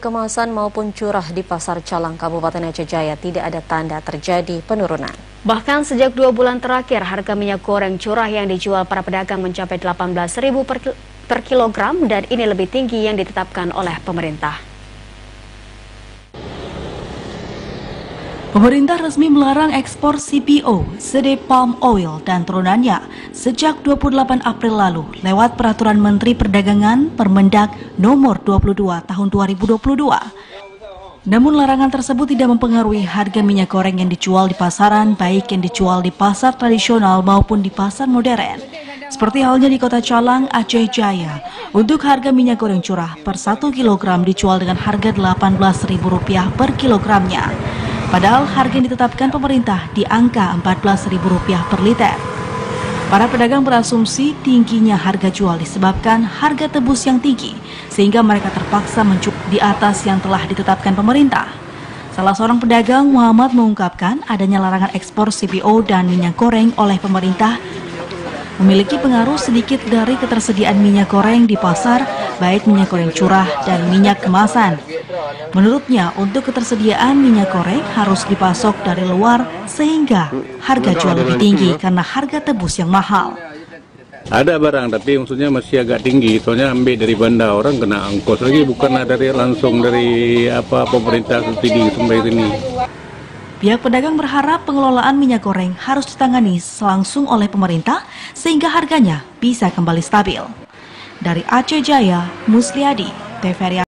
kemasan maupun curah di Pasar Calang, Kabupaten Aceh Jaya tidak ada tanda terjadi penurunan. Bahkan sejak 2 bulan terakhir, harga minyak goreng curah yang dijual para pedagang mencapai 18.000 per kilogram dan ini lebih tinggi yang ditetapkan oleh pemerintah. Pemerintah resmi melarang ekspor CPO, sedih palm oil dan turunannya sejak 28 April lalu lewat Peraturan Menteri Perdagangan Permendag Nomor 22 Tahun 2022. Namun larangan tersebut tidak mempengaruhi harga minyak goreng yang dijual di pasaran, baik yang dijual di pasar tradisional maupun di pasar modern. Seperti halnya di Kota Calang, Aceh Jaya, untuk harga minyak goreng curah per 1 kg dijual dengan harga Rp18.000 per kilogramnya. Padahal harga yang ditetapkan pemerintah di angka Rp14.000 per liter. Para pedagang berasumsi tingginya harga jual disebabkan harga tebus yang tinggi, sehingga mereka terpaksa menjual di atas yang telah ditetapkan pemerintah. Salah seorang pedagang, Muhammad, mengungkapkan adanya larangan ekspor CPO dan minyak goreng oleh pemerintah memiliki pengaruh sedikit dari ketersediaan minyak goreng di pasar, baik minyak goreng curah dan minyak kemasan. Menurutnya, untuk ketersediaan minyak goreng harus dipasok dari luar sehingga harga jual lebih tinggi karena harga tebus yang mahal. Ada barang tapi maksudnya masih agak tinggi, soalnya ambil dari bandar, orang kena ongkos lagi, bukan dari langsung dari pemerintah subsidi sampai sini. Pihak pedagang berharap pengelolaan minyak goreng harus ditangani langsung oleh pemerintah sehingga harganya bisa kembali stabil. Dari Aceh Jaya, Musliadi, TVRI.